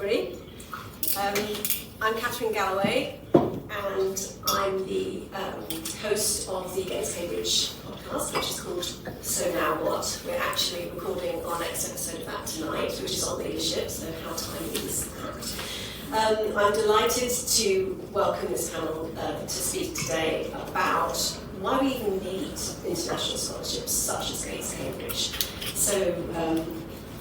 everybody. I'm Catherine Galloway, and I'm the host of the Against Cambridge podcast, which is called So Now What? We're actually recording our next episode of that tonight, which is on leadership, so how timely is that? I'm delighted to welcome this panel to speak today about why we even need international scholarships such as Against Cambridge. So,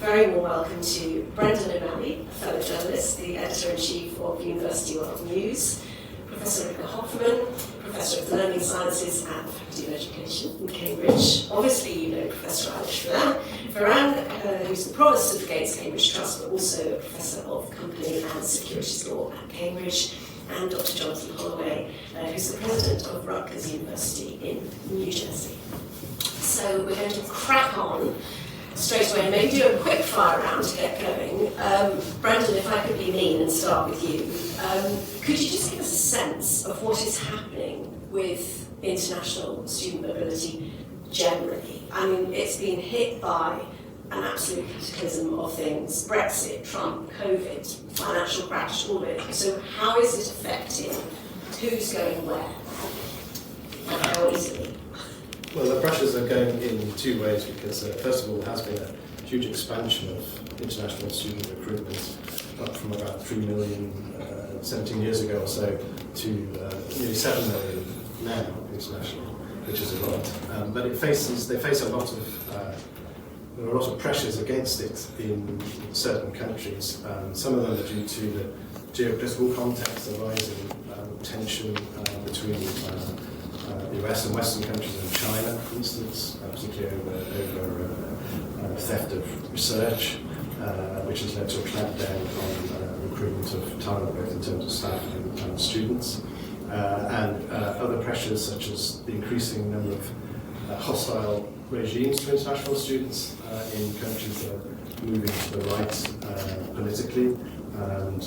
very warm welcome to Brendan O'Malley, a fellow journalist, the editor-in-chief of University World News, Professor Riikka Hofman, Professor of Learning Sciences at the Faculty of Education in Cambridge. Obviously, you know Professor Eilís Ferran, who's the Provost of the Against Cambridge Trust, but also a Professor of Company and Securities Law at Cambridge, and Dr. Jonathan Holloway, who's the President of Rutgers University in New Jersey. So we're going to crack on straight away and maybe do a quick fire round to get going. Brendan, if I could be mean and start with you, could you just give us a sense of what is happening with international student mobility generally? I mean, it's been hit by an absolute cataclysm of things: Brexit, Trump, COVID, financial crash, all of it. So how is it affecting who's going where and how easily? Well, the pressures are going in two ways because, first of all, there has been a huge expansion of international student recruitment, up from about 3 million 17 years ago or so to nearly 7 million now internationally, which is a lot. But they face a lot of there are a lot of pressures against it in certain countries. Some of them are due to the geopolitical context, the rising tension between the US and Western countries and China, for instance, particularly over theft of research, which has led to a clampdown on recruitment of talent, both in terms of staff and students, and other pressures such as the increasing number of hostile regimes to international students in countries that are moving to the right politically. And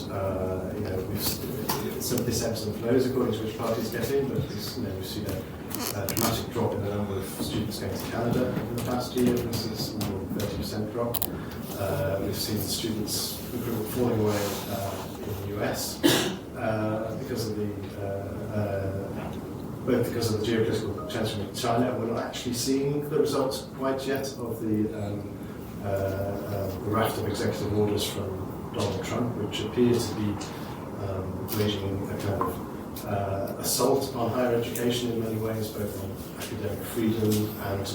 some of this ebbs and flows according to which parties get in, but we've seen a dramatic drop in the number of students going to Canada in the past year. For instance, more than 30% drop. We've seen students recruitment falling away in the US because of both because of the geopolitical tension with China. We're not actually seeing the results quite yet of the raft of executive orders from Donald Trump, which appears to be waging a kind of assault on higher education in many ways, both on academic freedom and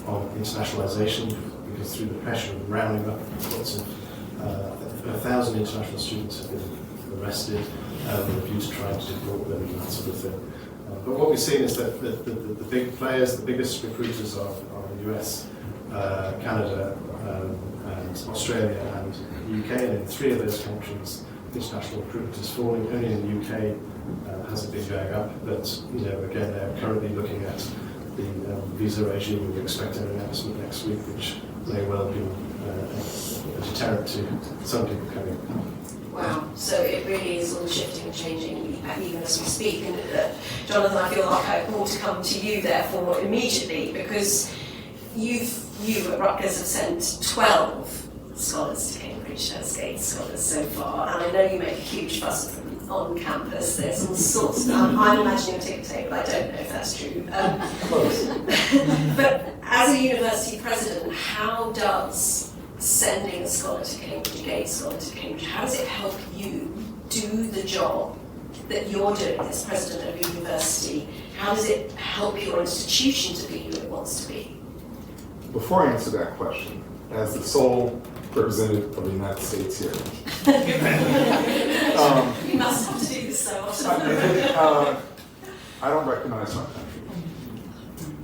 on internationalization, because through the pressure of rounding up lots of 1,000 international students have been arrested with a view to trying to deport them and that sort of thing. But what we've seen is that the big players, the biggest recruiters are the US, Canada, and Australia and the UK, and in 3 of those countries, international recruitment is falling. Only in the UK has it been going up, but again, they're currently looking at the visa regime. We expect an announcement next week, which may well be a deterrent to some people coming. Wow, so it really is all shifting and changing even as we speak. And Jonathan, I feel like I have more to come to you therefore immediately, because you at Rutgers have sent 12 scholars to Cambridge as Gates scholars so far, and I know you make a huge fuss of them on campus. There's all sorts of, I'm imagining a ticker tape, but I don't know if that's true. But as a university president, how does sending a scholar to Cambridge, a Gates scholar to Cambridge, how does it help you do the job that you're doing as president of a university? How does it help your institution to be who it wants to be? Before I answer that question, as the sole representative of the United States here, you must have to do this so often. I don't recognize my country.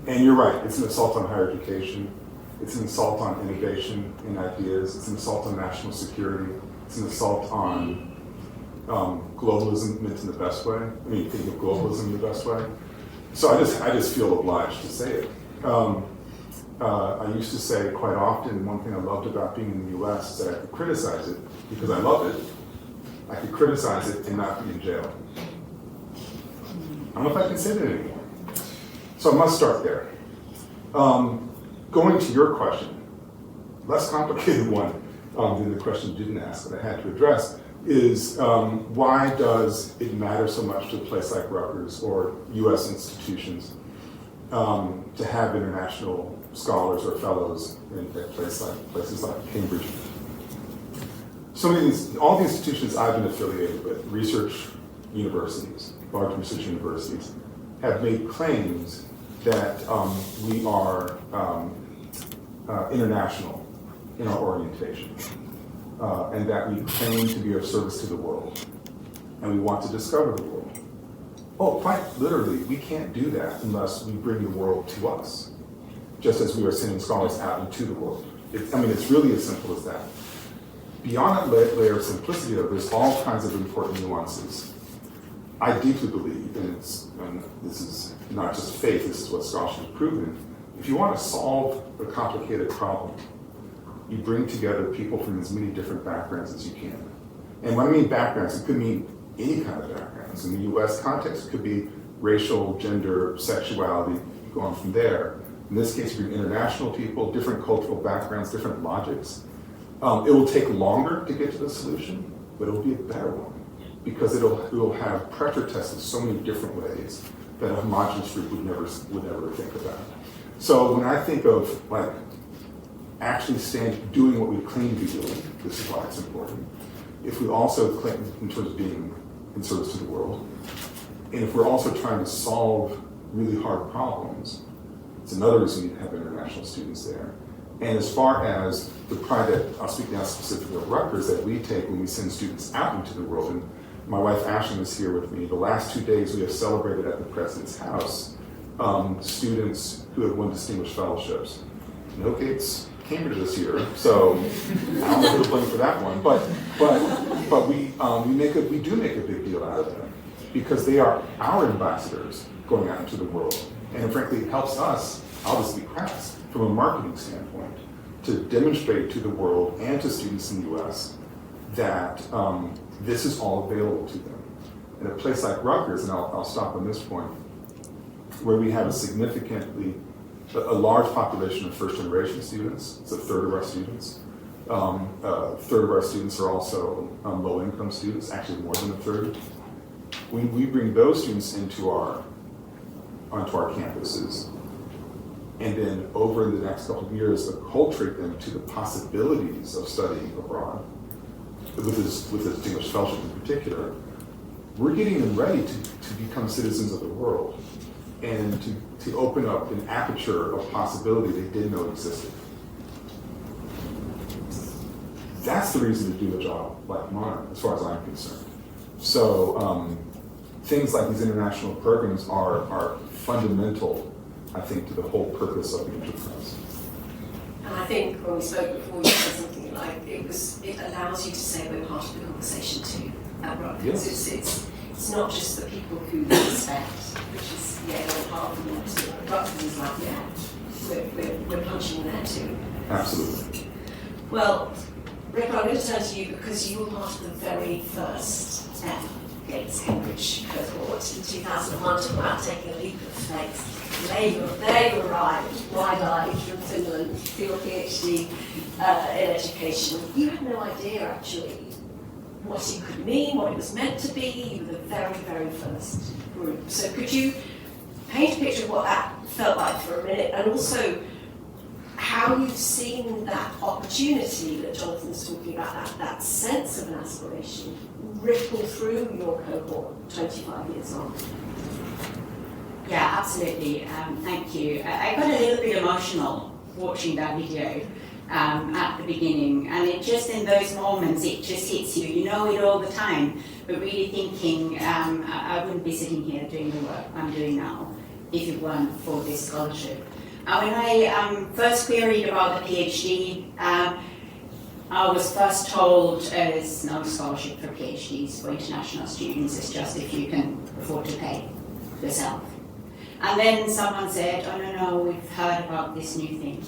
And you're right, it's an assault on higher education, it's an assault on innovation and ideas, it's an assault on national security, it's an assault on globalism meant in the best way. I mean, think of globalism in the best way. So I just feel obliged to say it. I used to say quite often, one thing I loved about being in the US is that I could criticize it because I love it. I could criticize it and not be in jail. I don't know if I can say that anymore. So I must start there. Going to your question, less complicated one. than the question you didn't ask that I had to address, is why does it matter so much to a place like Rutgers or U.S. institutions to have international scholars or fellows in places like Cambridge? All the institutions I've been affiliated with, research universities, large research universities, have made claims that we are international in our orientation, and that we claim to be of service to the world, and we want to discover the world. Oh, quite literally, we can't do that unless we bring the world to us, just as we are sending scholars out into the world. It's really as simple as that. Beyond that layer of simplicity, though, there's all kinds of important nuances. I deeply believe, and this is not just faith, this is what scholarship has proven, if you want to solve a complicated problem, you bring together people from as many different backgrounds as you can. And when I mean backgrounds, it could mean any kind of backgrounds. In the US context, it could be racial, gender, sexuality, going from there. In this case, you bring international people, different cultural backgrounds, different logics. It will take longer to get to the solution, but it will be a better one, because it will have pressure tested so many different ways that a homogeneous group would never think about. So when I think of actually doing what we claim to be doing, this is why it's important. If we also claim in terms of being in service to the world, and if we're also trying to solve really hard problems, it's another reason we need to have international students there. And as far as the pride that, I'll speak now specifically of Rutgers, that we take when we send students out into the world, and my wife Ashlyn is here with me. The last 2 days we have celebrated at the President's House students who have won distinguished fellowships. No Gates Cambridge this year, so I don't know who to blame for that one, but we do make a big deal out of them, because they are our ambassadors going out into the world. And frankly, it helps us, I'll just be crass, from a marketing standpoint, to demonstrate to the world and to students in the US that this is all available to them. In a place like Rutgers, and I'll stop on this point, where we have a large population of first-generation students, it's a third of our students. A third of our students are also low-income students, actually more than a third. We bring those students onto our campuses, and then over the next couple of years, acculturate them to the possibilities of studying abroad, with a distinguished fellowship in particular. We're getting them ready to become citizens of the world, and to open up an aperture of possibility they didn't know existed. That's the reason to do a job like mine, as far as I'm concerned. So things like these international programs are fundamental, I think, to the whole purpose of the enterprise. And I think when we spoke before, you said something like it allows you to say we're part of the conversation too at Rutgers. Yes. It's not just the people who you expect, which is Yale and Harvard and everything. Rutgers is like, yeah, we're punching there too. Absolutely. Well, Riikka, I'm going to turn to you because you were part of the very first Gates Cambridge cohort in 2001. Talk about taking a leap of faith. There you arrived, wide-eyed from Finland for your PhD in education. You had no idea actually what it could mean, what it was meant to be. You were the very, very first group. So could you paint a picture of what that felt like for a minute, and also how you've seen that opportunity that Jonathan's talking about, that sense of an aspiration, ripple through your cohort 25 years on? Yeah, absolutely. Thank you. I got a little bit emotional watching that video at the beginning, and it just, in those moments, it just hits you. You know it all the time, but really thinking, I wouldn't be sitting here doing the work I'm doing now if it weren't for this scholarship. When I first queried about the PhD, I was first told there's no scholarship for PhDs for international students, it's just if you can afford to pay yourself. And then someone said, oh no, we've heard about this new thing,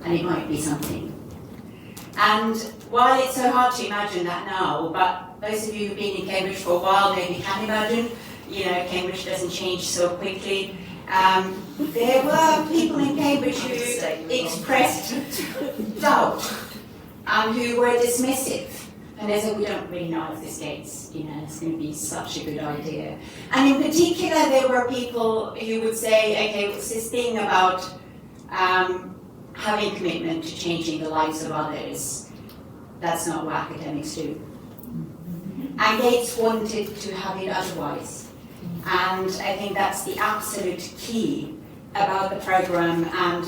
and it might be something. And while it's so hard to imagine that now, but those of you who've been in Cambridge for a while maybe can imagine, Cambridge doesn't change so quickly. There were people in Cambridge who expressed doubt and who were dismissive. And they said, we don't really know if this Gates, it's going to be such a good idea. And in particular, there were people who would say, okay, what's this thing about having commitment to changing the lives of others? That's not what academics do. And Gates wanted to have it otherwise. And I think that's the absolute key about the program and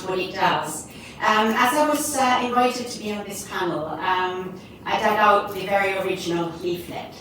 what it does. As I was invited to be on this panel, I dug out the very original leaflet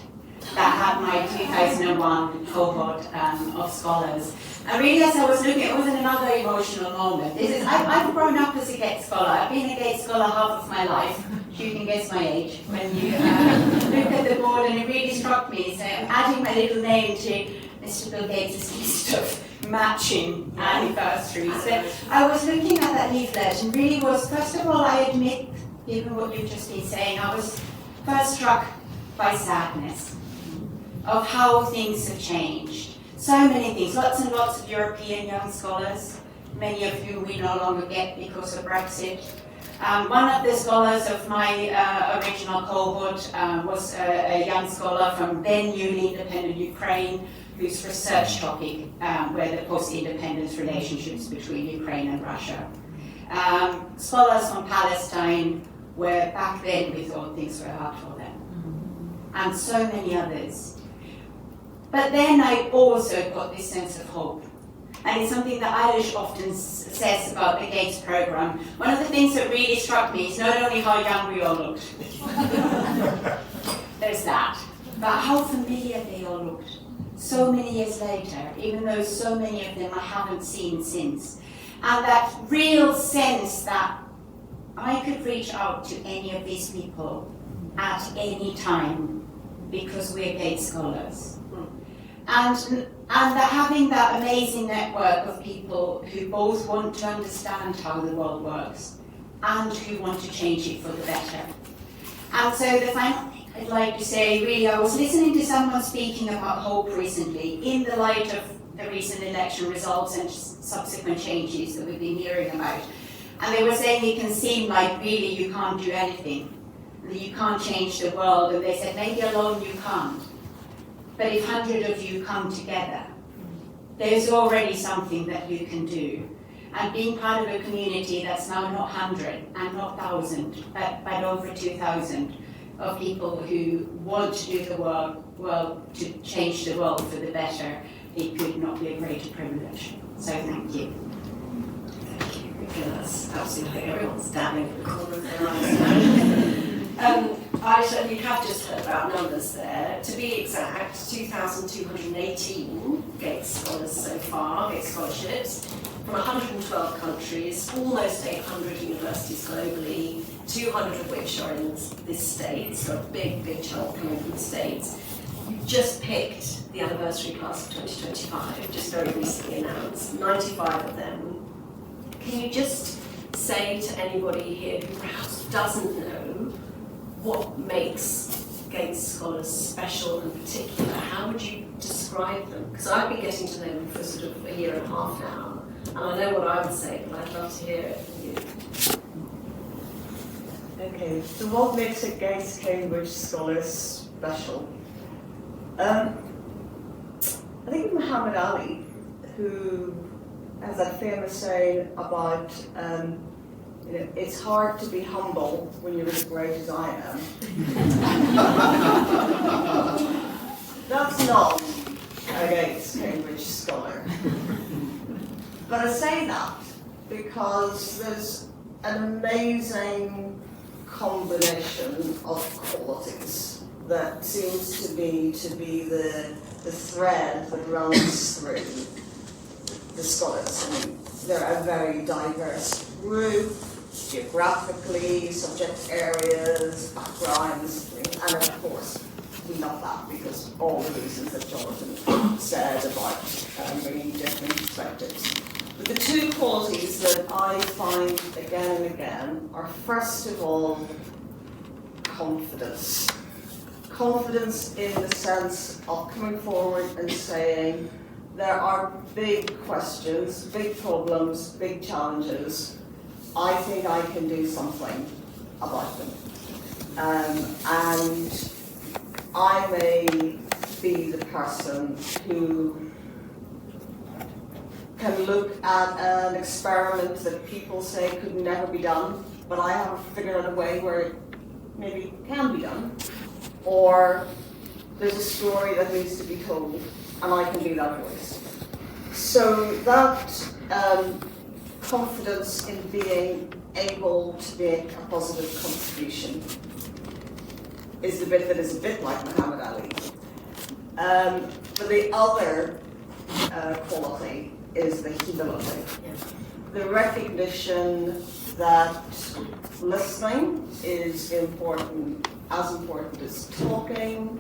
that had my 2001 cohort of scholars. And really, as I was looking, it was another emotional moment. I've grown up as a Gates scholar. I've been a Gates scholar half of my life. You can guess my age when you look at the board, and it really struck me. So I'm adding my little name to Mr. Bill Gates' list of matching anniversaries. So I was looking at that leaflet and really was, first of all, I admit, given what you've just been saying, I was first struck by sadness of how things have changed. So many things, lots and lots of European young scholars, many of whom we no longer get because of Brexit. One of the scholars of my original cohort was a young scholar from then newly independent Ukraine, whose research topic were the post-independence relationships between Ukraine and Russia. Scholars from Palestine, where back then we thought things were hard for them, and so many others. But then I also got this sense of hope. And it's something that Eilís often says about the Gates program. One of the things that really struck me is not only how young we all looked, there's that, but how familiar they all looked. So many years later, even though so many of them I haven't seen since. And that real sense that I could reach out to any of these people at any time because we're Gates scholars. And that having that amazing network of people who both want to understand how the world works and who want to change it for the better. And so the final thing I'd like to say, really, I was listening to someone speaking about hope recently in the light of the recent election results and subsequent changes that we've been hearing about. And they were saying it can seem like really you can't do anything, that you can't change the world. And they said maybe alone you can't. But if 100 of you come together, there's already something that you can do. And being part of a community that's now not 100 and not 1,000, but over 2,000 of people who want to do the work, well, to change the world for the better, it could not be a greater privilege. So thank you. Thank you, Riikka. That's absolutely, everyone's dabbing at the corner of their eyes. Aisha, you have just heard about numbers there. To be exact, 2,218 Gates scholars so far, Gates scholarships, from 112 countries, almost 800 universities globally, 200 of which are in this state, so a big, big chunk coming from the States. You've just picked the anniversary class of 2025, just very recently announced, 95 of them. Can you just say to anybody here who perhaps doesn't know what makes Gates scholars special and particular? How would you describe them? Because I've been getting to know them for sort of a year and a half now, and I know what I would say, but I'd love to hear it from you. Okay, so what makes a Gates Cambridge scholar special? I think Muhammad Ali, who has that famous saying about it's hard to be humble when you're as great as I am. That's not a Gates Cambridge scholar. But I say that because there's an amazing combination of qualities that seems to be the thread that runs through the scholars. I mean, they're a very diverse group, geographically, subject areas, backgrounds, and of course, we love that because all the reasons that Jonathan said about bringing different perspectives. But the two qualities that I find again and again are, first of all, confidence. Confidence in the sense of coming forward and saying, there are big questions, big problems, big challenges. I think I can do something. about them. And I may be the person who can look at an experiment that people say could never be done, but I have figured out a way where it maybe can be done, or there's a story that needs to be told, and I can be that voice. So that confidence in being able to make a positive contribution is the bit that is a bit like Muhammad Ali. But the other quality is the humility. The recognition that listening is important, as important as talking,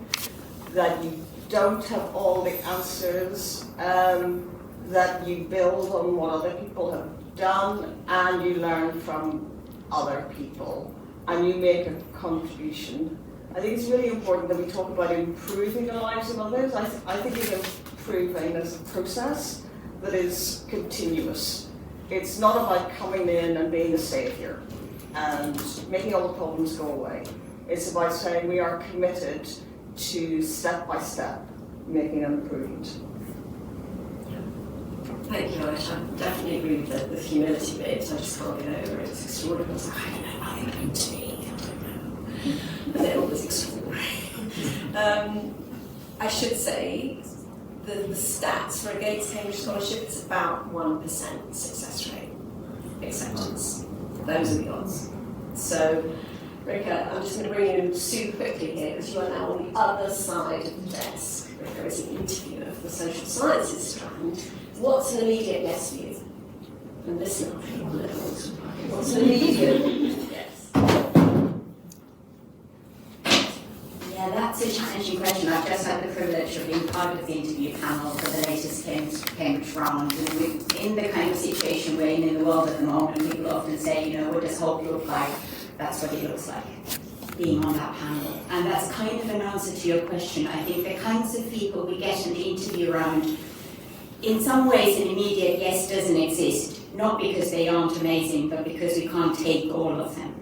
that you don't have all the answers, that you build on what other people have done, and you learn from other people, and you make a contribution. I think it's really important that we talk about improving the lives of others. I think of improving as a process that is continuous. It's not about coming in and being a saviour and making all the problems go away. It's about saying we are committed to step by step making an improvement. Thank you, Eilís. I definitely agree with the humility bit. I just can't get over it. It's extraordinary. It's like, I don't know, I think to me, I don't know. And it was extraordinary. I should say the stats for a Gates Cambridge scholarship is about 1% success rate, acceptance. Those are the odds. So, Riikka, I'm just going to bring you in super quickly here because you are now on the other side of the desk. Riikka is an interviewer for the social sciences strand. What's an immediate yes for you? And listen, what's an immediate yes? Yeah, that's a challenging question. I've just had the privilege of being part of the interview panel for the latest Cambridge round. And in the kind of situation we're in the world at the moment, people often say, you know, what does hope look like? That's what it looks like, being on that panel. And that's kind of an answer to your question. I think the kinds of people we get in the interview round, in some ways an immediate yes doesn't exist, not because they aren't amazing, but because we can't take all of them.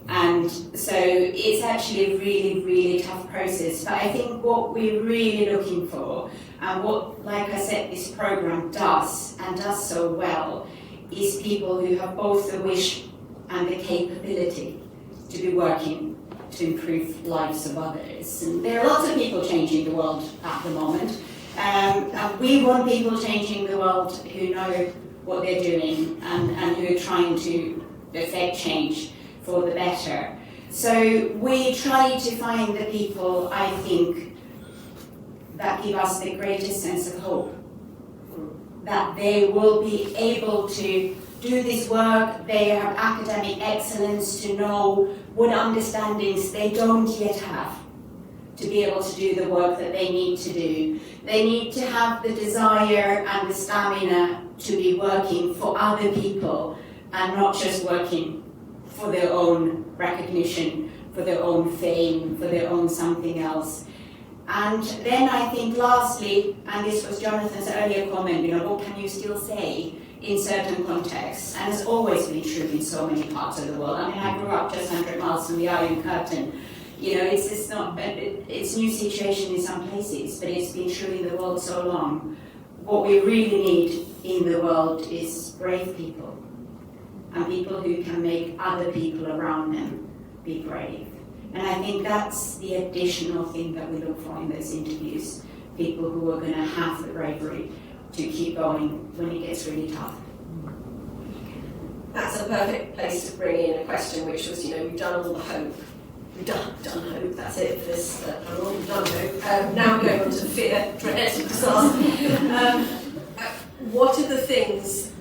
And so it's actually a really, really tough process. But I think what we're really looking for, and what, like I said, this program does, and does so well, is people who have both the wish and the capability to be working to improve lives of others. And there are lots of people changing the world at the moment. And we want people changing the world who know what they're doing and who are trying to affect change for the better. So we try to find the people, I think, that give us the greatest sense of hope. That they will be able to do this work, they have academic excellence, to know what understandings they don't yet have, to be able to do the work that they need to do. They need to have the desire and the stamina to be working for other people and not just working for their own recognition, for their own fame, for their own something else. And then I think lastly, and this was Jonathan's earlier comment, you know, what can you still say in certain contexts? And it's always been true in so many parts of the world. I mean, I grew up just 100 miles from the Iron Curtain. You know, it's not, it's a new situation in some places, but it's been true in the world so long. What we really need in the world is brave people, and people who can make other people around them be brave. And I think that's the additional thing that we look for in those interviews, people who are going to have the bravery to keep going when it gets really tough. That's a perfect place to bring in a question, which was, you know, we've done all the hope. We've done hope, that's it for this, we've done hope. Now we're going on to fear, dread, disaster. What are the things,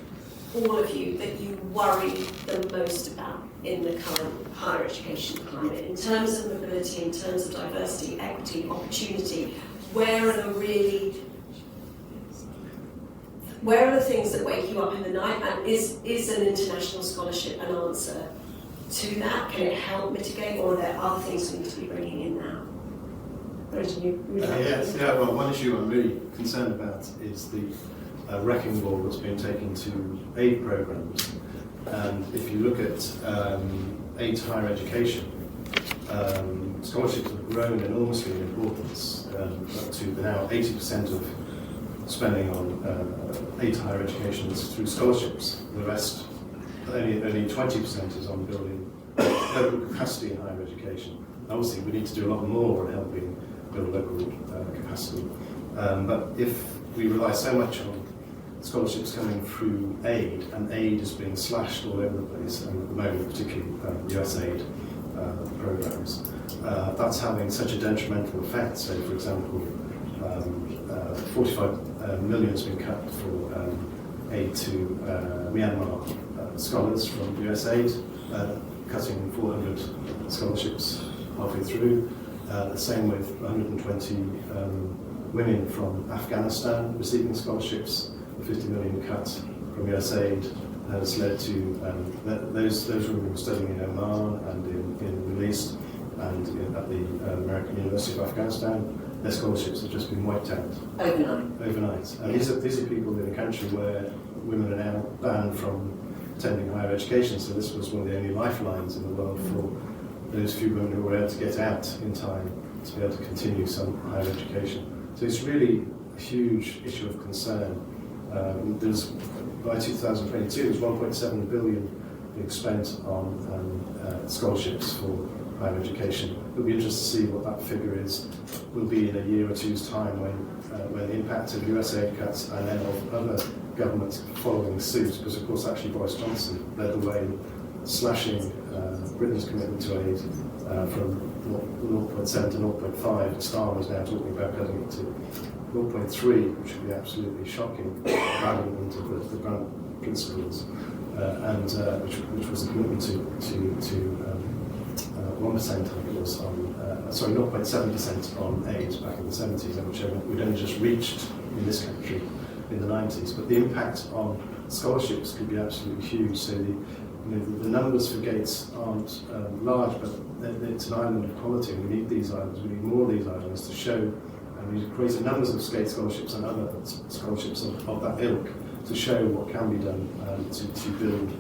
all of you, that you worry the most about in the current higher education climate, in terms of mobility, in terms of diversity, equity, opportunity? Where are the things that wake you up in the night, and is an international scholarship an answer to that? Can it help mitigate, or are there other things we need to be bringing in now? Yes, well, one issue I'm really concerned about is the wrecking ball that's been taken to aid programs. And if you look at aid to higher education, scholarships have grown enormously in importance, up to now 80% of spending on aid to higher education is through scholarships. The rest, only 20% is on building local capacity in higher education. Obviously, we need to do a lot more in helping build local capacity. But if we rely so much on scholarships coming through aid, and aid is being slashed all over the place, and at the moment, particularly US aid programs, that's having such a detrimental effect. So, for example, 45 million has been cut for aid to Myanmar scholars from USAID, cutting 400 scholarships halfway through. The same with 120 women from Afghanistan receiving scholarships. The 50 million cut from USAID has led to those women studying in Oman and in the Middle East and at the American University of Afghanistan. Their scholarships have just been wiped out. Overnight. And these are people in a country where women are now banned from attending higher education, so this was one of the only lifelines in the world for those few women who were able to get out in time to be able to continue some higher education. So it's really a huge issue of concern. By 2022, there's 1.7 billion being spent on scholarships for higher education. It'll be interesting to see what that figure is. Will be in a year or two's time when the impact of USAID cuts and then of other governments following suit, because of course actually Boris Johnson led the way in slashing Britain's commitment to aid from 0.7 to 0.5. Starmer is now talking about cutting it to 0.3, which would be absolutely shocking, relevant to the grant principles, and which was a commitment to 1%, I think it was, on, 0.7% on aid back in the 70s, which we'd only just reached in this country in the 90s. But the impact on scholarships could be absolutely huge. So the numbers for Gates aren't large, but it's an island of quality. We need these islands. We need more of these islands to show, and we've created numbers of Gates scholarships and other scholarships of that ilk to show what can be done to build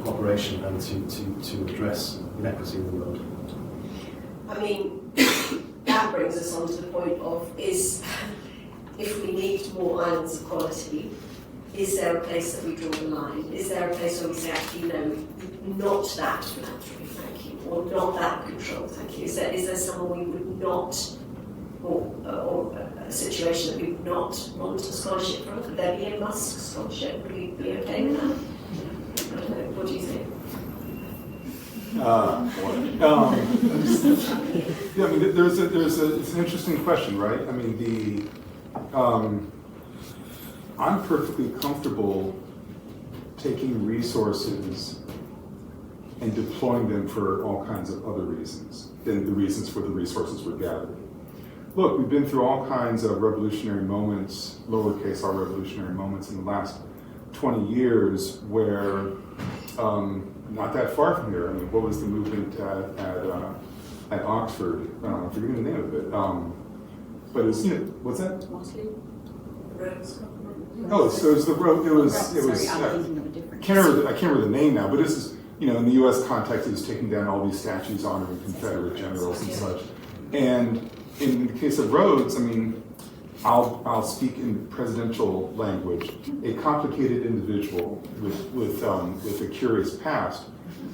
cooperation and to address inequity in the world. I mean, that brings us on to the point of if we need more islands of quality, is there a place that we draw the line? Is there a place where we say, actually, no, not that philanthropy, thank you, or not that control, thank you? Is there someone we would not, or a situation that we would not want a scholarship from? Could there be a Musk scholarship? Would we be okay with that? I don't know, what do you think? Yeah, I mean, it's an interesting question, right? I mean, I'm perfectly comfortable taking resources and deploying them for all kinds of other reasons than the reasons for the resources were gathered. Look, we've been through all kinds of revolutionary moments, lowercase r revolutionary moments in the last 20 years where, not that far from here, I mean, what was the movement at Oxford? I'm forgetting the name of it. But it's, what's that? Oh, so it was the road. It was. I can't remember the name now. But this is, in the U.S. context, it was taking down all these statues honoring Confederate generals and such. And in the case of Rhodes, I mean, I'll speak in presidential language. A complicated individual with a curious past,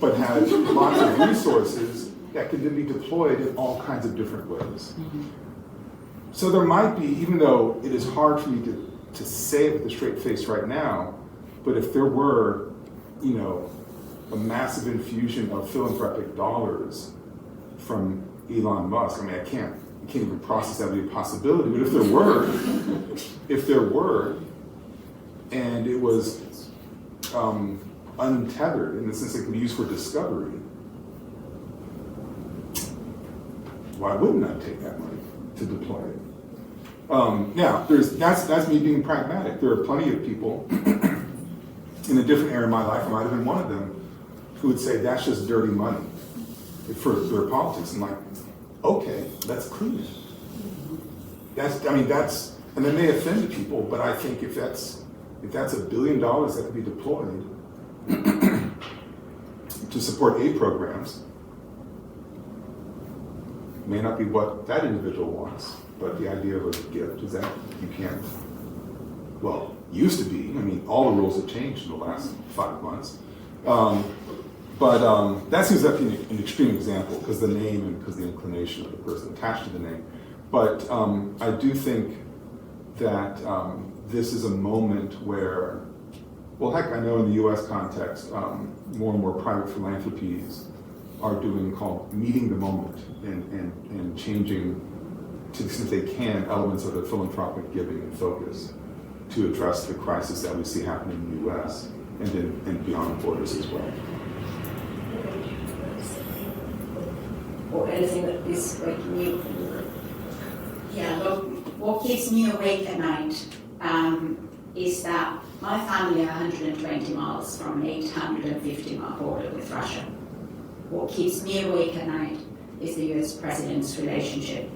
but had lots of resources that could then be deployed in all kinds of different ways. So there might be, even though it is hard for me to say it with a straight face right now, but if there were, a massive infusion of philanthropic dollars from Elon Musk, I mean, I can't even process that would be a possibility, but if there were, and it was untethered in the sense it could be used for discovery, why wouldn't I take that money to deploy it? Now, that's me being pragmatic. There are plenty of people in a different era of my life, I might have been one of them, who would say that's just dirty money for their politics. I'm like, okay, that's clean. And that may offend people, but I think if that's $1 billion that could be deployed, to support aid programs may not be what that individual wants, but the idea of a gift is that you can't, well, used to be, I mean, all the rules have changed in the last 5 months. But that seems like an extreme example because the name and because the inclination of the person attached to the name. But I do think that this is a moment where, well, heck, I know in the US context, more and more private philanthropies are doing called meeting the moment and changing, to the extent they can, elements of their philanthropic giving and focus to address the crisis that we see happening in the US and beyond borders as well. Or anything that is waking you up in the night? Yeah, look, what keeps me awake at night is that my family are 120 miles from an 850-mile border with Russia. What keeps me awake at night is the US President's relationship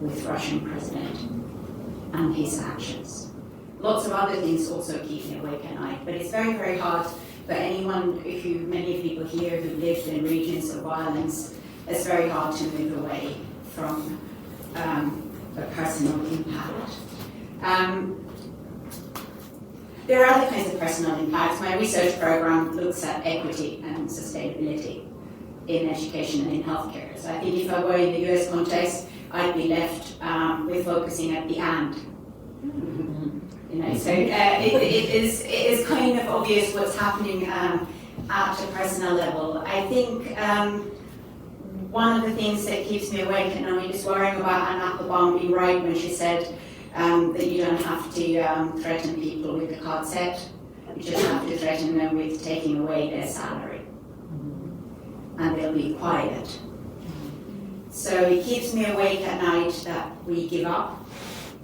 with Russian President and his actions. Lots of other things also keep me awake at night, but it's very, very hard for anyone, many people here who lived in regions of violence, it's very hard to move away from a personal impact. There are other kinds of personal impacts. My research program looks at equity and sustainability in education and in healthcare. So I think if I were in the US context, I'd be left with focusing at the and. So it is kind of obvious what's happening at a personal level. I think one of the things that keeps me awake at night is worrying about Anne Applebaum being right when she said that you don't have to threaten people with a card set. You just have to threaten them with taking away their salary. And they'll be quiet. So it keeps me awake at night that we give up,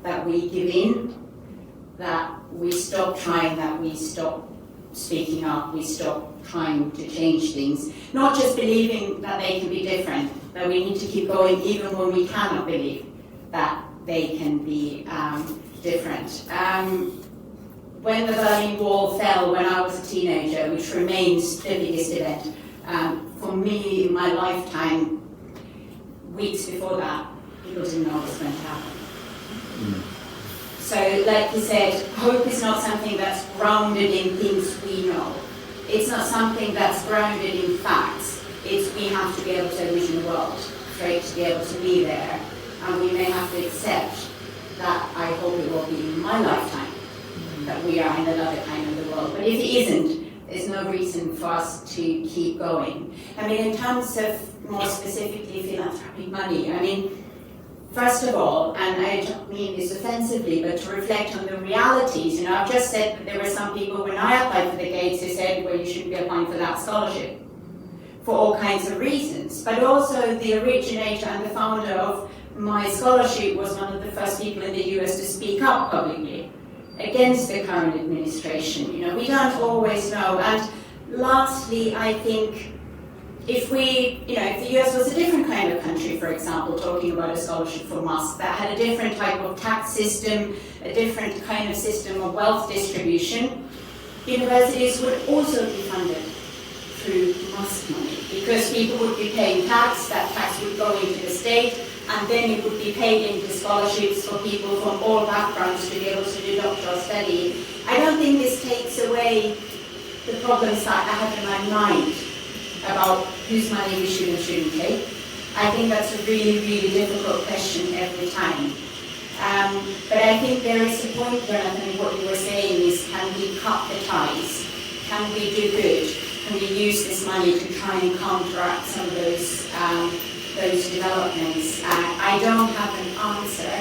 that we give in, that we stop trying, that we stop speaking up, we stop trying to change things. Not just believing that they can be different, that we need to keep going even when we cannot believe that they can be different. When the Berlin Wall fell when I was a teenager, which remains the biggest event, for me in my lifetime, weeks before that, people didn't know what was going to happen. So, like you said, hope is not something that's grounded in things we know. It's not something that's grounded in facts. It's we have to be able to envision the world, straight to be able to be there. And we may have to accept that I hope it will be in my lifetime that we are in another kind of the world. But if it isn't, there's no reason for us to keep going. I mean, in terms of more specifically philanthropic money, I mean, first of all, and I don't mean this offensively, but to reflect on the realities. I've just said that there were some people when I applied for the Gates who said, well, you shouldn't be applying for that scholarship for all kinds of reasons. But also the originator and the founder of my scholarship was one of the first people in the US to speak up publicly against the current administration. We don't always know. And lastly, I think if the US was a different kind of country, for example, talking about a scholarship for Musk, that had a different type of tax system, a different kind of system of wealth distribution, universities would also be funded through Musk money, because people would be paying tax, that tax would go into the state, and then it would be paid into scholarships for people from all backgrounds to be able to do doctoral study. I don't think this takes away the problems that I have in my mind about whose money we should and shouldn't take. I think that's a really, really difficult question every time. But I think there is a point, Jonathan, what you were saying is, can we cut the ties? Can we do good? Can we use this money to try and counteract some of those developments? I don't have an answer.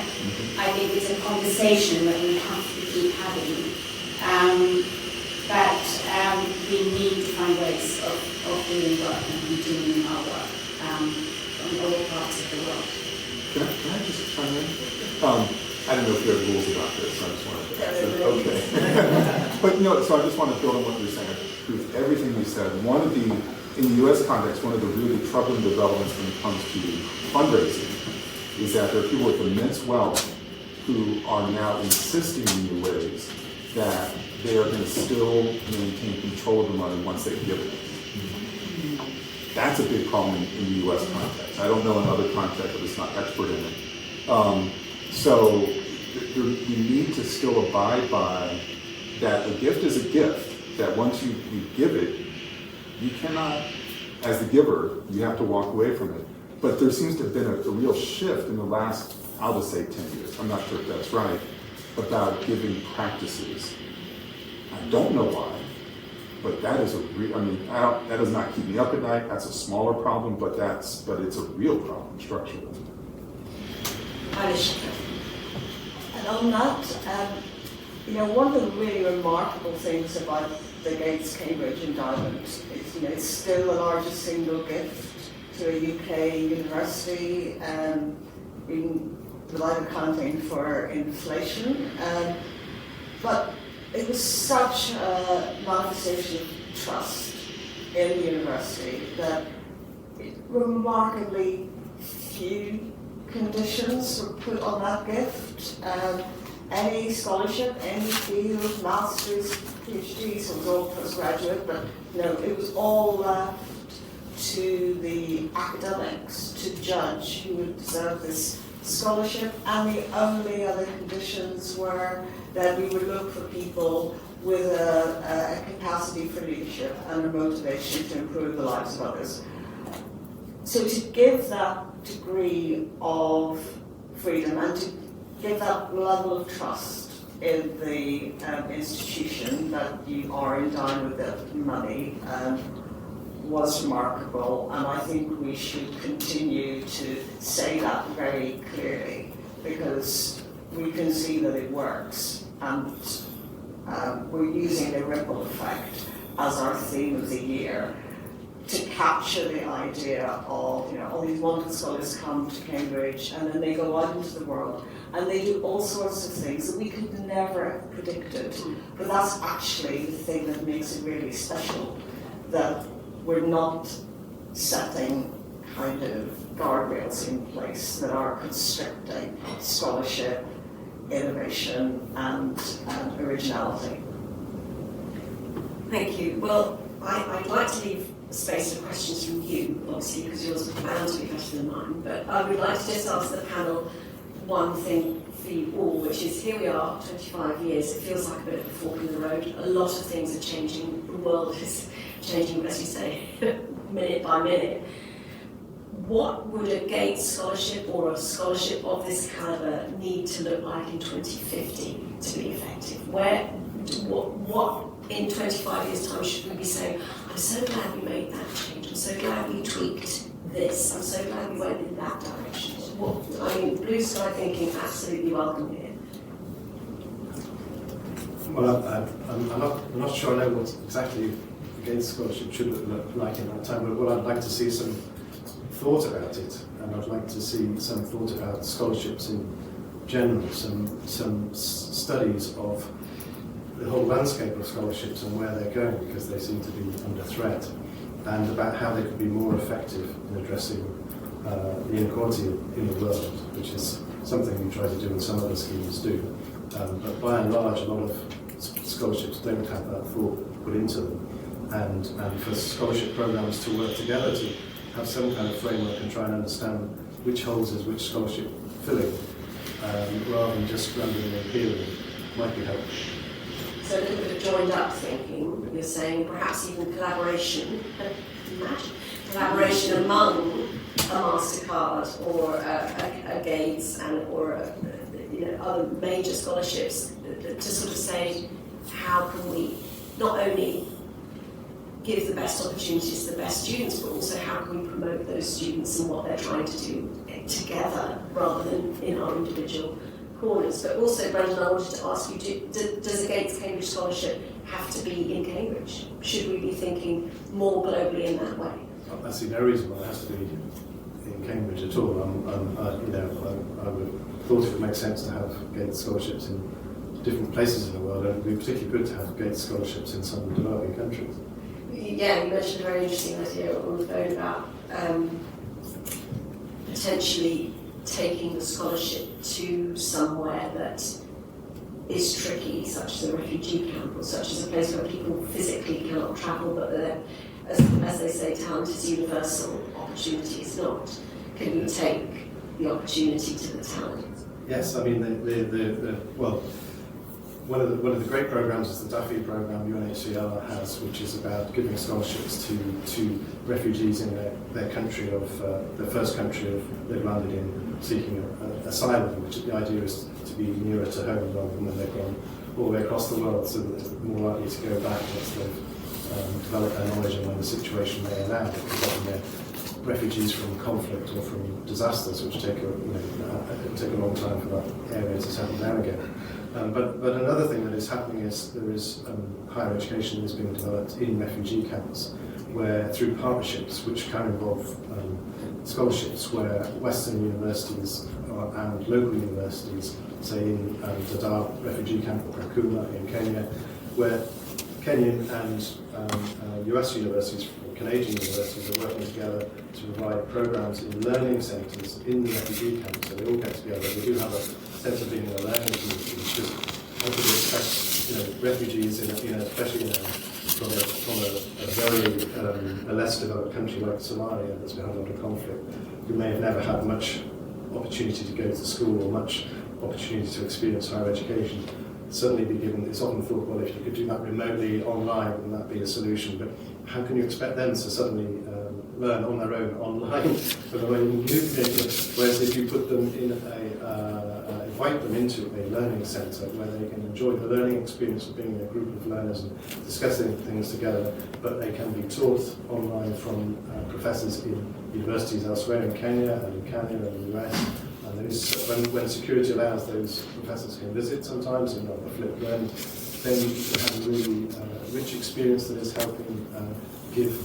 I think it's a conversation that we have to keep having. But we need to find ways of doing work and continuing our work from all parts of the world. Can I just chime in? I don't know if there are rules about this, so I just wanted to ask it. Okay. But so I just want to build on what you were saying. I agree with everything you said. In the US context, one of the really troubling developments when it comes to fundraising is that there are people with immense wealth who are now insisting in new ways that they are going to still maintain control of the money once they give it. That's a big problem in the U.S. context. I don't know in other contexts, I'm just not expert in it. So we need to still abide by that a gift is a gift, that once you give it, you cannot, as the giver, you have to walk away from it. But there seems to have been a real shift in the last, I'll just say 10 years, I'm not sure if that's right, about giving practices. I don't know why, but that is that does not keep me up at night. That's a smaller problem, but it's a real problem structurally. Eilís. And on that, one of the really remarkable things about the Gates Cambridge endowment is, it's still the largest single gift to a UK university, without accounting for inflation. But it was such a manifestation of trust in the university that remarkably few conditions were put on that gift. Any scholarship, any field, master's, PhD, so it was all postgraduate, but it was all left to the academics to judge who would deserve this scholarship, and the only other conditions were that we would look for people with a capacity for leadership and a motivation to improve the lives of others. So to give that degree of freedom and to give that level of trust in the institution that you are endowed with the money was remarkable, and I think we should continue to say that very clearly, because we can see that it works, and we're using the ripple effect as our theme of the year to capture the idea of, all these wonderful scholars come to Cambridge and then they go out into the world and they do all sorts of things that we could never have predicted. But that's actually the thing that makes it really special, that we're not setting kind of guardrails in place that are constricting scholarship, innovation, and originality. Thank you. Well, I'd like to leave space for questions from you, obviously, because yours are bound to be better than mine, but I would like to just ask the panel one thing for you all, which is, here we are, 25 years, it feels like a bit of a fork in the road. A lot of things are changing, the world is changing, as you say, minute by minute. What would a Gates scholarship or a scholarship of this caliber need to look like in 2050 to be effective? What in 25 years' time should we be saying, I'm so glad we made that change, I'm so glad we tweaked this, I'm so glad we went in that direction? Blue sky thinking, absolutely welcome here. Well, I'm not sure I know what exactly the Gates Scholarship should look like in that time, but what I'd like to see some thought about it, and I'd like to see some thought about scholarships in general, some studies of the whole landscape of scholarships and where they're going, because they seem to be under threat, and about how they could be more effective in addressing the inequality in the world, which is something we try to do and some other schemes do. But by and large, a lot of scholarships don't have that thought put into them, and for scholarship programs to work together to have some kind of framework and try and understand which holes is which scholarship filling, rather than just randomly appealing, might be helpful. So a little bit of joined up thinking, you're saying perhaps even collaboration, collaboration among a MasterCard or a Gates or other major scholarships to sort of say, how can we not only give the best opportunities to the best students, but also how can we promote those students and what they're trying to do together rather than in our individual corners. But also, Brendan, I wanted to ask you, does a Gates Cambridge Scholarship have to be in Cambridge? Should we be thinking more globally in that way? I see no reason why it has to be in Cambridge at all. I would thought it would make sense to have Gates scholarships in different places in the world, and it would be particularly good to have Gates scholarships in some developing countries. Yeah, you mentioned a very interesting idea on the phone about potentially taking the scholarship to somewhere that is tricky, such as a refugee camp or such as a place where people physically cannot travel, but they're as they say, talent is universal, opportunity is not. Can you take the opportunity to the talent? Yes, I mean, well, one of the great programs is the DAFI program UNHCR has, which is about giving scholarships to refugees in their country of their first country of they've landed in seeking asylum, which the idea is to be nearer to home rather than when they've gone all the way across the world, so that they're more likely to go back once they've developed their knowledge and when the situation may allow. Because often they're refugees from conflict or from disasters, which take take a long time for that area to settle down again. But another thing that is happening is there is higher education is being developed in refugee camps, where through partnerships, which can involve scholarships, where Western universities and local universities, say in Dadaab refugee camp or Kakuma in Kenya, where Kenyan and US universities, Canadian universities are working together to provide programs in learning centres in the refugee camps, so they all get together. They do have a sense of being in a learning community. It's just how can we expect refugees, especially from a very less developed country like Somalia that's been under conflict, who may have never had much opportunity to go to school or much opportunity to experience higher education, suddenly be given, it's often thought, well, if you could do that remotely online, then that'd be a solution. But how can you expect them to suddenly learn on their own online for the way you do things? Whereas if you put them in invite them into a learning centre where they can enjoy the learning experience of being in a group of learners and discussing things together, but they can be taught online from professors in universities elsewhere in Kenya and in Canada and the US. And when security allows, those professors can visit sometimes and on the flip then you have a really rich experience that is helping give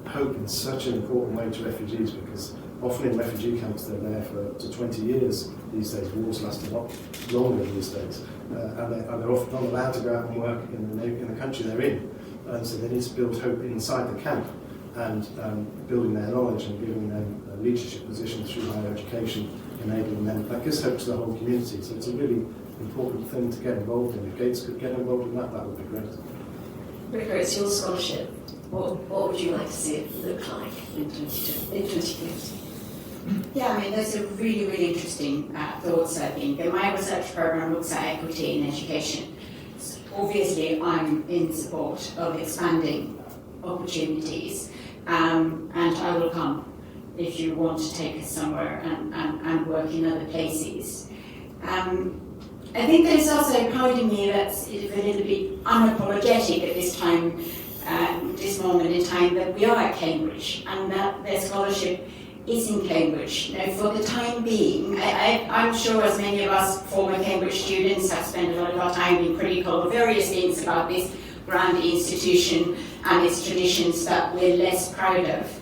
hope in such an important way to refugees, because often in refugee camps they're there for up to 20 years these days. Wars last a lot longer these days, and they're often not allowed to go out and work in the country they're in, and so they need to build hope inside the camp, and building their knowledge and giving them a leadership position through higher education, enabling them. That gives hope to the whole community, so it's a really important thing to get involved in. If Gates could get involved in that would be great. Riikka, it's your scholarship. What would you like to see it look like in 2050? Yeah, I mean, those are really, really interesting thoughts, I think. And my research program looks at equity in education. So obviously, I'm in support of expanding opportunities, and I will come if you want to take us somewhere and work in other places. I think there's also a part of me that's a little bit unapologetic at this time, this moment in time, that we are at Cambridge and that their scholarship is in Cambridge. You know, for the time being, I'm sure as many of us former Cambridge students have spent a lot of our time being critical of various things about this grand institution and its traditions that we're less proud of.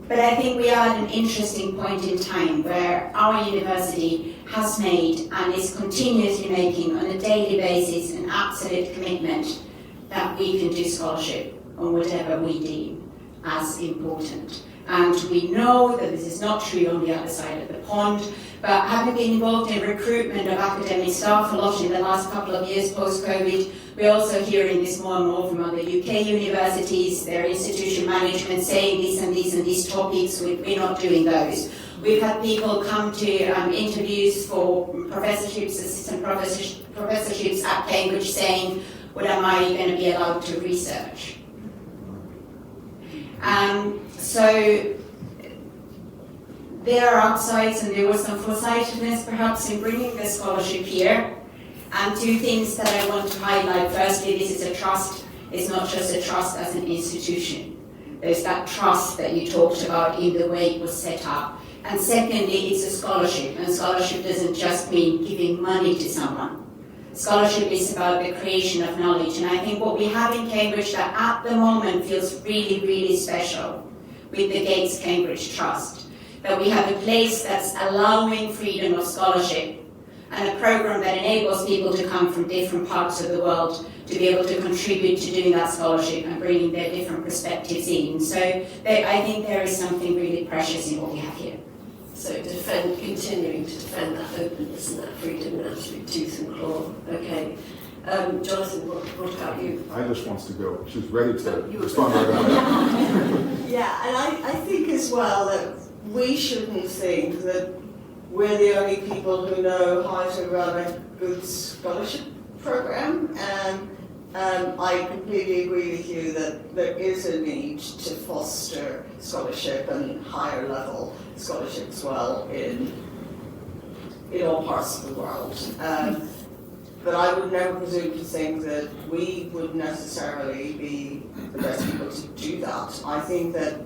But I think we are at an interesting point in time where our university has made and is continuously making on a daily basis an absolute commitment that we can do scholarship on whatever we deem as important. And we know that this is not true on the other side of the pond, but having been involved in recruitment of academic staff a lot in the last couple of years post-COVID, we're also hearing this more and more from other UK universities, their institution management saying these and these and these topics, we're not doing those. We've had people come to interviews for professorships, assistant professorships at Cambridge saying, what am I going to be allowed to research? So there are upsides, and there was some foresightedness perhaps in bringing the scholarship here. And two things that I want to highlight. Firstly, this is a trust. It's not just a trust as an institution. There's that trust that you talked about in the way it was set up. And secondly, it's a scholarship. And scholarship doesn't just mean giving money to someone. Scholarship is about the creation of knowledge. And I think what we have in Cambridge that at the moment feels really, really special with the Gates Cambridge Trust, that we have a place that's allowing freedom of scholarship and a program that enables people to come from different parts of the world to be able to contribute to doing that scholarship and bringing their different perspectives in. So I think there is something really precious in what we have here. So continuing to defend that openness and that freedom and absolute tooth and claw. Okay. Jonathan, what about you? Eilís wants to go. She's ready to You- respond right away. Yeah, and I think as well that we shouldn't think that we're the only people who know how to run a good scholarship program. I completely agree with you that there is a need to foster scholarship and higher level scholarship as well in all parts of the world. But I would never presume to think that we would necessarily be the best people to do that. I think that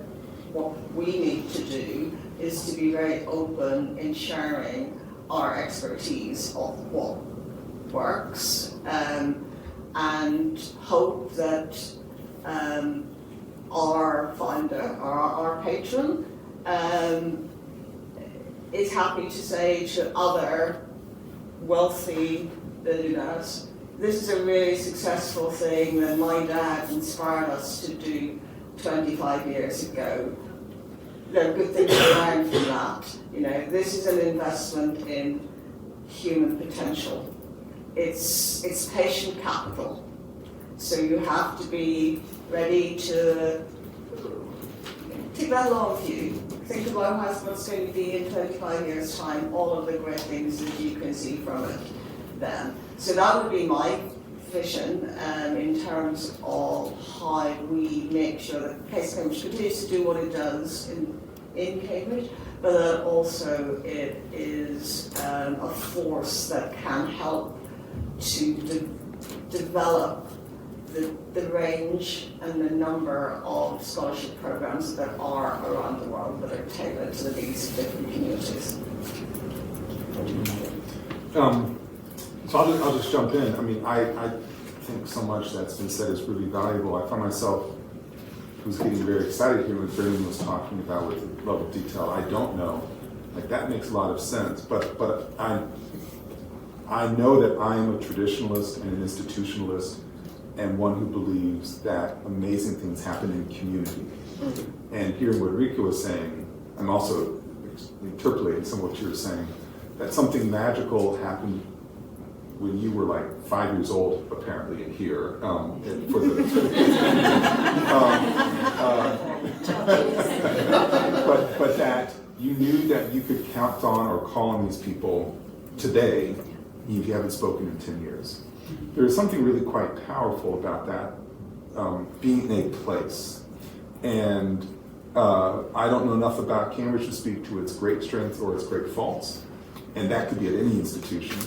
what we need to do is to be very open in sharing our expertise of what works, and hope that our founder, our patron, is happy to say to other wealthy billionaires, this is a really successful thing that my dad inspired us to do 25 years ago. There are good things to learn from that. You know, this is an investment in human potential. It's patient capital. So you have to be ready to take that long view. Think about what's going to be in 25 years' time, all of the great things that you can see from it then. So that would be my vision in terms of how we make sure that Case Cambridge continues to do what it does in Cambridge, but that also it is a force that can help to develop the range and the number of scholarship programs that are around the world that are tailored to the needs of different communities. So I'll just jump in. I mean, I think so much that's been said is really valuable. I find myself was getting very excited here when Ferran was talking about with level of detail. I don't know. Like, that makes a lot of sense. But I know that I am a traditionalist and an institutionalist, and one who believes that amazing things happen in community. And hearing what Riikka was saying, I'm also interpolating some of what you were saying, that something magical happened when you were like 5 years old, apparently, in here. But that you knew that you could count on or call on these people today, if you haven't spoken in 10 years. There is something really quite powerful about that, being in a place. And I don't know enough about Cambridge to speak to its great strengths or its great faults, and that could be at any institution.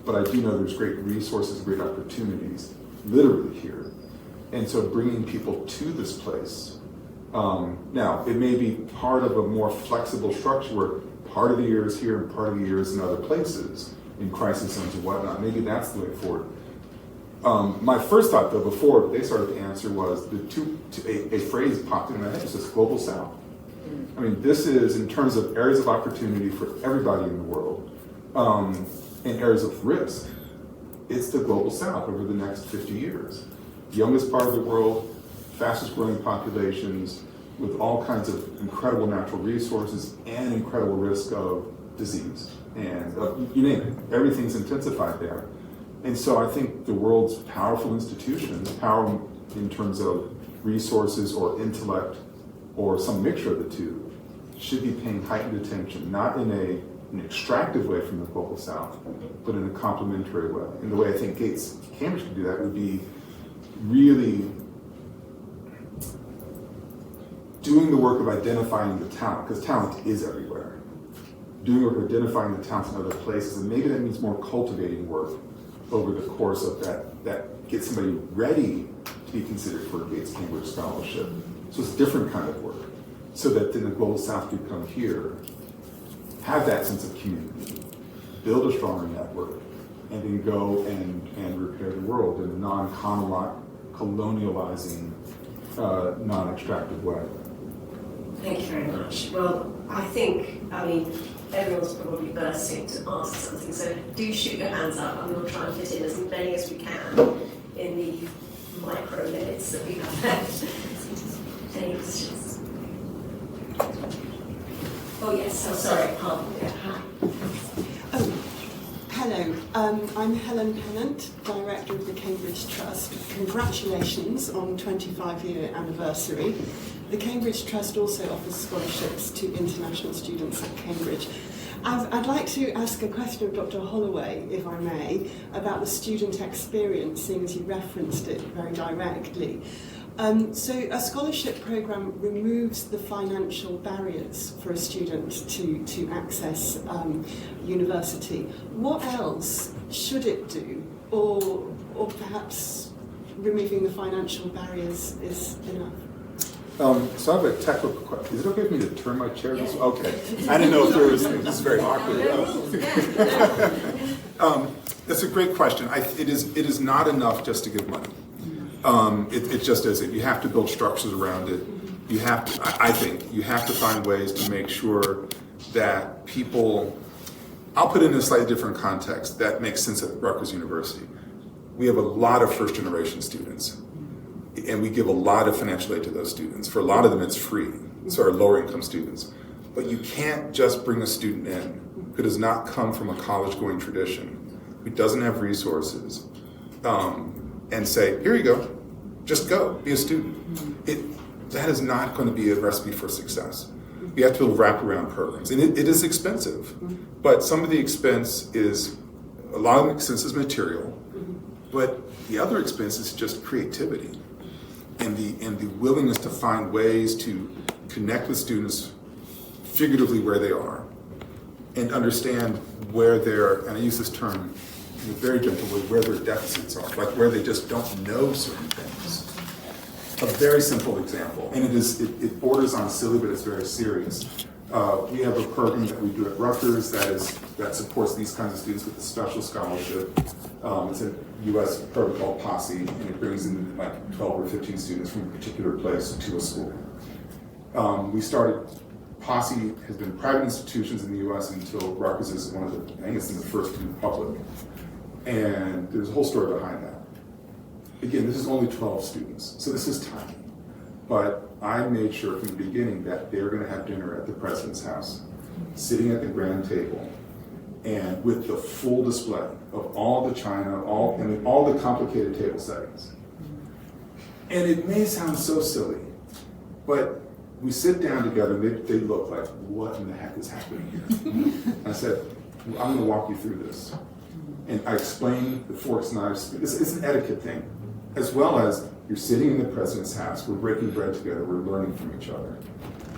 But I do know there's great resources, great opportunities, literally here. And so bringing people to this place, now it may be part of a more flexible structure where part of the year is here and part of the year is in other places, in crisis zones and whatnot. Maybe that's the way forward. My first thought, though, before they started to answer, was a phrase popped in my head. It says Global South. I mean, this is, in terms of areas of opportunity for everybody in the world, and areas of risk, it's the Global South over the next 50 years. Youngest part of the world, fastest growing populations, with all kinds of incredible natural resources and incredible risk of disease. And you name it, everything's intensified there. And so I think the world's powerful institutions, power in terms of resources or intellect or some mixture of the two, should be paying heightened attention, not in an extractive way from the Global South, but in a complementary way. And the way I think Cambridge could do that would be really doing the work of identifying the talent, because talent is everywhere. Doing work of identifying the talents in other places, and maybe that means more cultivating work over the course of that gets somebody ready to be considered for a Gates Cambridge Scholarship. So it's a different kind of work, so that then the Global South could come here, have that sense of community, build a stronger network, and then go and repair the world in a non-colonializing, non-extractive way. Thank you very much. Well, I mean, everyone's probably bursting to ask something, so do shoot your hands up, and we'll try and fit in as many as we can in the micro minutes that we have left. Any questions? Oh yes, sorry, pardon. Yeah, hi. Hello, I'm Helen Pennant, Director of the Cambridge Trust. Congratulations on 25-year anniversary. The Cambridge Trust also offers scholarships to international students at Cambridge. I'd like to ask a question of Dr. Holloway, if I may, about the student experience, seeing as you referenced it very directly. So a scholarship programme removes the financial barriers for a student to access university. What else should it do? Or perhaps removing the financial barriers is enough? So I have a technical question. Is it okay for me to turn my chair this way? Okay. I didn't know if there was, this is very awkward. That's a great question. It is not enough just to give money. It just isn't. You have to build structures around it. You have to, I think, you have to find ways to make sure that people, I'll put it in a slightly different context that makes sense at Rutgers University. We have a lot of first generation students, and we give a lot of financial aid to those students. For a lot of them, it's free. So our lower income students. But you can't just bring a student in who does not come from a college going tradition, who doesn't have resources, and say, here you go, just go, be a student. That is not going to be a recipe for success. We have to build wraparound programs, and it is expensive, but some of the expense is, a lot of the expense is material, but the other expense is just creativity and the willingness to find ways to connect with students figuratively where they are and understand where they're, and I use this term in a very gentle way, where their deficits are, like where they just don't know certain things. A very simple example, and it borders on silly, but it's very serious. We have a program that we do at Rutgers that supports these kinds of students with a special scholarship. It's a U.S. program called Posse, and it brings in like 12 or 15 students from a particular place to a school. We started, Posse has been private institutions in the U.S. until Rutgers is one of the, I think it's in the first two public. And there's a whole story behind that. Again, this is only 12 students, so this is tiny. But I made sure from the beginning that they're going to have dinner at the president's house, sitting at the grand table, and with the full display of all the china, all the complicated table settings. And it may sound so silly, but we sit down together and they look like, what in the heck is happening here? I said, well, I'm going to walk you through this. And I explained the forks and knives. It's an etiquette thing, as well as you're sitting in the president's house, we're breaking bread together, we're learning from each other.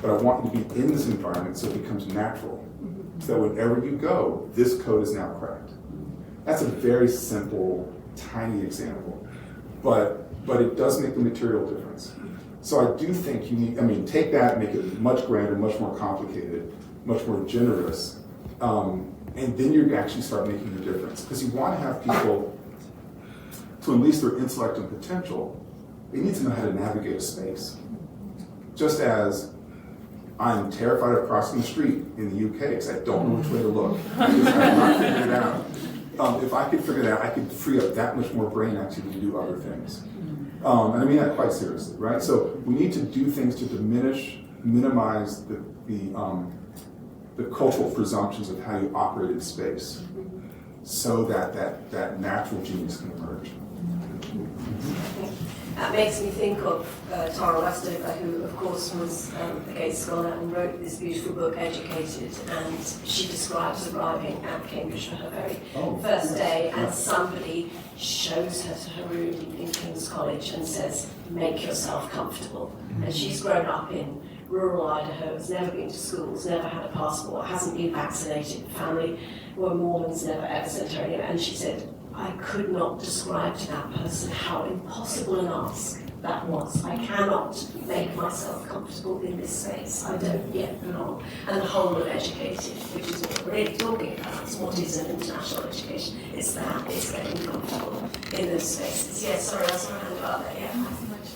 But I want you to be in this environment so it becomes natural. So that whenever you go, this code is now cracked. That's a very simple, tiny example, but it does make a material difference. So I do think you need, take that, make it much grander, much more complicated, much more generous, and then you actually start making a difference. Because you want to have people to unleash their intellect and potential. They need to know how to navigate a space. Just as I'm terrified of crossing the street in the UK because I don't know which way to look. I have not figured it out. If I could figure it out, I could free up that much more brain activity to do other things. And I mean that quite seriously, right? So we need to do things to minimize the cultural presumptions of how you operate in space so that natural genius can emerge. That makes me think of Tora Westover, who of course was a Gates scholar and wrote this beautiful book, Educated, and she describes arriving at Cambridge for her very first day, and somebody shows her to her room in King's College and says, make yourself comfortable. And she's grown up in rural Idaho, has never been to schools, never had a passport, hasn't been vaccinated, family were Mormons, never ever sent her anywhere, and she said, I could not describe to that person how impossible an ask that was. I cannot make myself comfortable in this space. I don't yet belong. And the whole of Educated, which is what we're really talking about, is what is an international education. It's that, it's getting comfortable in those spaces. Yes, sorry, I saw a hand up there, yeah. Thanks so much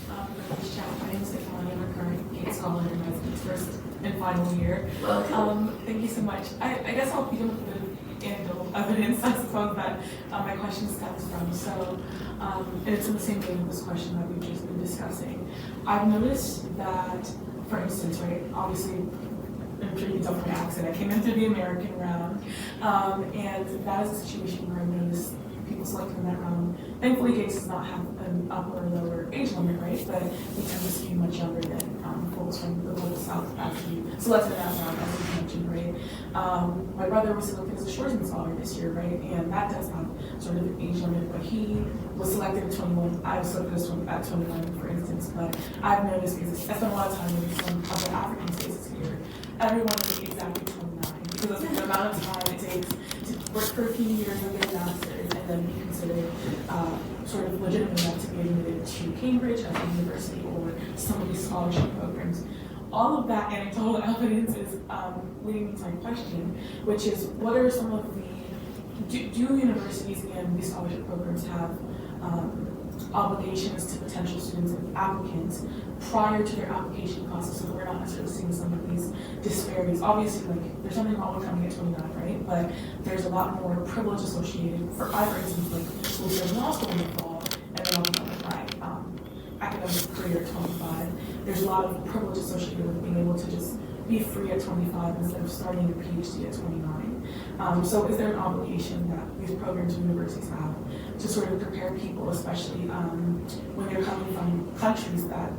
for this chat. My name is Ferran. I'm a current Gates scholar in residence first and final year. Thank you so much. I guess I'll begin with the anecdotal evidence, I suppose, that my question stems from. So, and it's in the same vein of this question that we've just been discussing. I've noticed that, for instance, right, obviously I'm sure you can tell from my accent, I came in through the American round, and that is a situation where I noticed people selected in that round. Thankfully, Gates does not have an upper or lower age limit, right? But we tend to skew much younger than folks from the global south as you selected in that round, as you mentioned, right? My brother was selected as a Shoresman Scholar this year, right? And that does have sort of an age limit, but he was selected at 21. I was selected at 21, for instance. But I've noticed, because I spent a lot of time in some other African spaces here, everyone is exactly 29, because of the amount of time it takes to work for a few years and get a master's, and then be considered sort of legitimate enough to be admitted to Cambridge as a university or some of these scholarship programs. All of that anecdotal evidence is leading me to my question, which is, what are some of the, do universities and these scholarship programs have obligations to potential students and applicants prior to their application process, so that we're not necessarily seeing some of these disparities? Obviously, like, there's something wrong with coming at 29, right? But there's a lot more privilege associated. For instance, like schools in law school in the fall, and then on my academic career at 25, there's a lot of privilege associated with being able to just be free at 25 instead of starting your PhD at 29. So is there an obligation that these programs and universities have to sort of prepare people, especially when they're coming from countries that,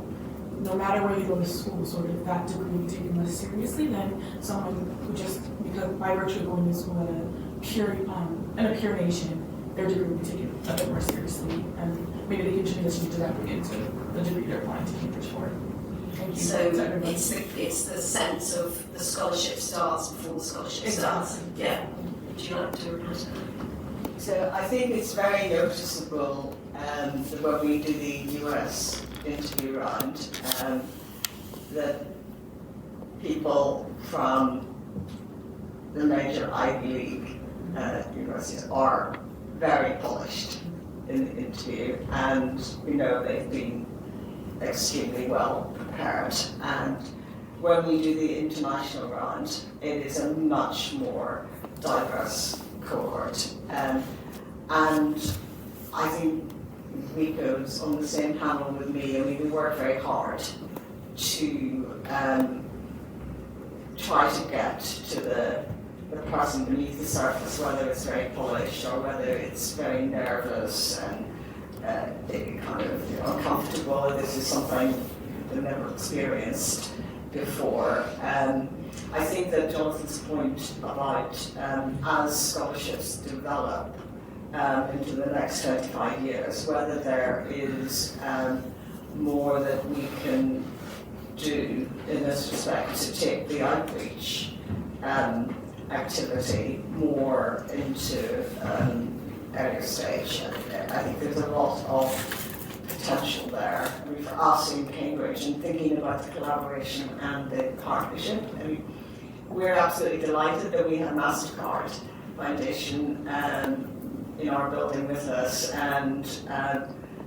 no matter where you go to school, sort of that degree will be taken less seriously than someone who just, because by virtue of going to school in a pure nation, their degree will be taken a bit more seriously, and maybe they can transition directly into the degree they're applying to Cambridge for. Thank you. So it's the sense of the scholarship starts before the scholarship starts. Yeah. Would you like to reply to that? So I think it's very noticeable that when we do the US interview round, that people from the major Ivy League universities are very polished in the interview, and we know they've been extremely well prepared. And when we do the international round, it is a much more diverse cohort. And I think Riikka's on the same panel with me. I mean, we work very hard to try to get to the person beneath the surface, whether it's very polished or whether it's very nervous and kind of uncomfortable. This is something they've never experienced before. I think that Jonathan's point about as scholarships develop into the next 25 years, whether there is more that we can do in this respect to take the outreach activity more into earlier stage. I think there's a lot of potential there. I mean, for us in Cambridge, and thinking about the collaboration and the partnership, I mean, we're absolutely delighted that we have MasterCard Foundation in our building with us, and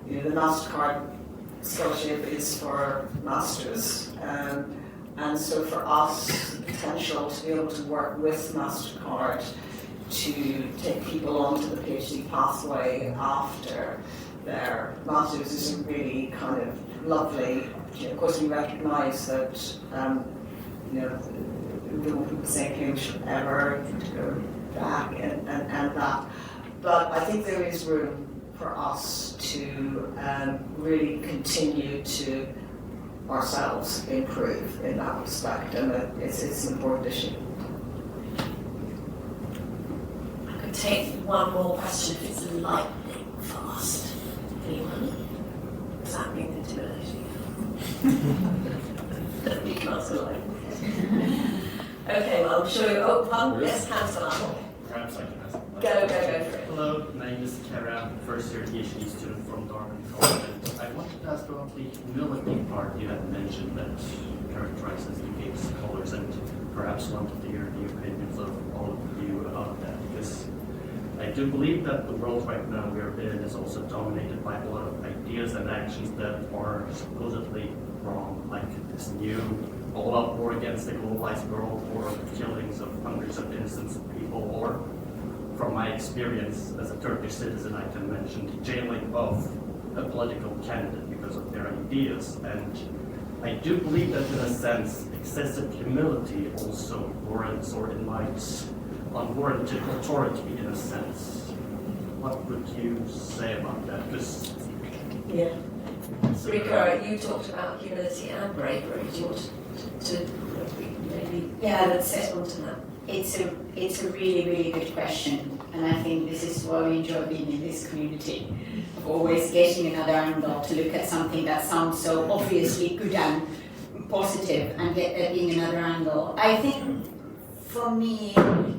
the MasterCard scholarship is for masters, and so for us, the potential to be able to work with MasterCard to take people onto the PhD pathway after their masters is a really kind of lovely. Of course, we recognise that we don't want people saying Cambridge forever to go back and that. But I think there is room for us to really continue to ourselves improve in that respect, and it's an important issue. I could take one more question if it's lightning fast. Anyone? Does that mean intimidating? You can answer lightning. Okay, well, I'm sure you. Oh, pardon? Yes, hands are up. Perhaps I can ask. Go for it. Hello, my name is Ferran, first year PhD student from Darwin College. I wanted to ask about the humility part you had mentioned that characterizes UK scholars, and perhaps wanted to hear the opinions of all of you about that, because I do believe that the world right now we're in is also dominated by a lot of ideas and actions that are supposedly wrong, like this new all-out war against the globalized world, or killings of hundreds of innocent people, or from my experience as a Turkish citizen, I can mention the jailing of a political candidate because of their ideas. And I do believe that in a sense, excessive humility also warrants or invites unwarranted authority in a sense. What would you say about that? Because Yeah. Riikka, you talked about humility and bravery. Do you want to maybe set onto that? It's a really, really good question, and I think this is why we enjoy being in this community, of always getting another angle to look at something that sounds so obviously good and positive, and get there being another angle. I think for me,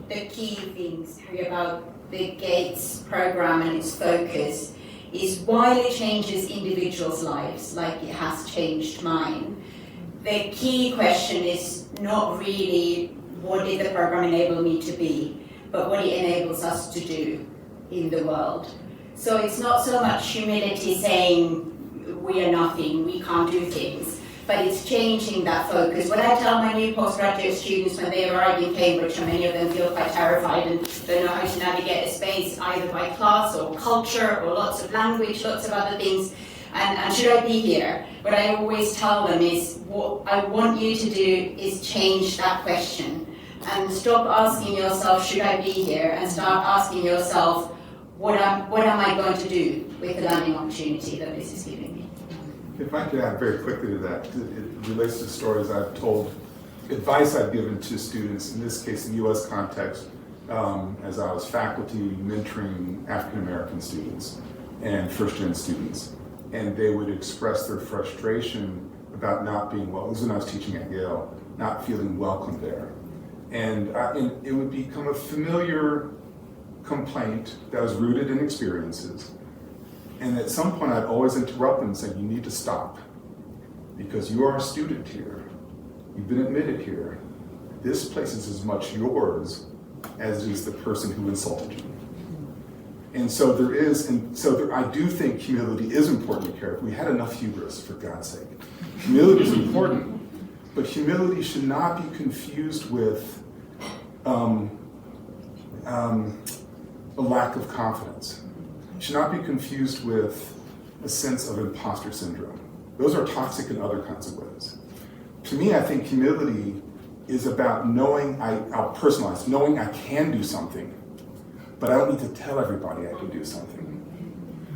the key things about the GATES program and its focus is while it changes individuals' lives, like it has changed mine, the key question is not really what did the program enable me to be, but what it enables us to do in the world. So it's not so much humility saying we are nothing, we can't do things, but it's changing that focus. What I tell my new postgraduate students when they arrive in Cambridge, and many of them feel quite terrified and don't know how to navigate a space either by class or culture or lots of language, lots of other things, and should I be here? What I always tell them is what I want you to do is change that question and stop asking yourself, should I be here? And start asking yourself, what am I going to do with the learning opportunity that this is giving me? If I could add very quickly to that, it relates to stories I've told, advice I've given to students, in this case in the US context, as I was faculty mentoring African American students and first-gen students. And they would express their frustration about not being well. This was when I was teaching at Yale, not feeling welcome there. And it would become a familiar complaint that was rooted in experiences. And at some point I'd always interrupt them and say, you need to stop, because you are a student here. You've been admitted here. This place is as much yours as it is the person who insulted you. And so I do think humility is important to care. If we had enough hubris, for God's sake. Humility is important, but humility should not be confused with a lack of confidence. It should not be confused with a sense of imposter syndrome. Those are toxic in other kinds of ways. To me, I think humility is about knowing, I'll personalize, knowing I can do something, but I don't need to tell everybody I can do something.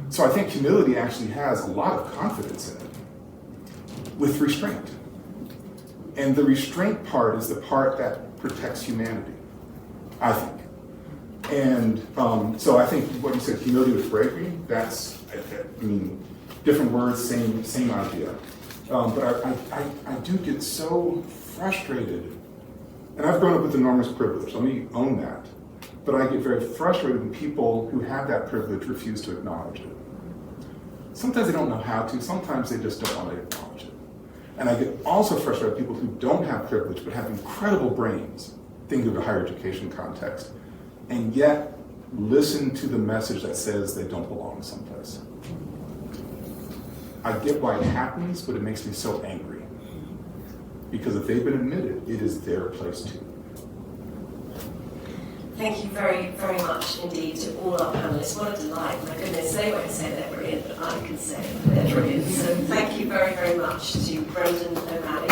So I think humility actually has a lot of confidence in it, with restraint. And the restraint part is the part that protects humanity, I think. And so I think what you said, humility with bravery, that's, I mean, different words, same idea. But I do get so frustrated, and I've grown up with enormous privilege, let me own that. But I get very frustrated when people who have that privilege refuse to acknowledge it. Sometimes they don't know how to, sometimes they just don't want to acknowledge it. And I get also frustrated with people who don't have privilege but have incredible brains, think of the higher education context, and yet listen to the message that says they don't belong someplace. I get why it happens, but it makes me so angry. Because if they've been admitted, it is their place too. Thank you very, very much indeed to all our panelists. What a delight. My goodness, they won't say they're brilliant, but I can say they're brilliant. So thank you very, very much to Brendan O'Malley,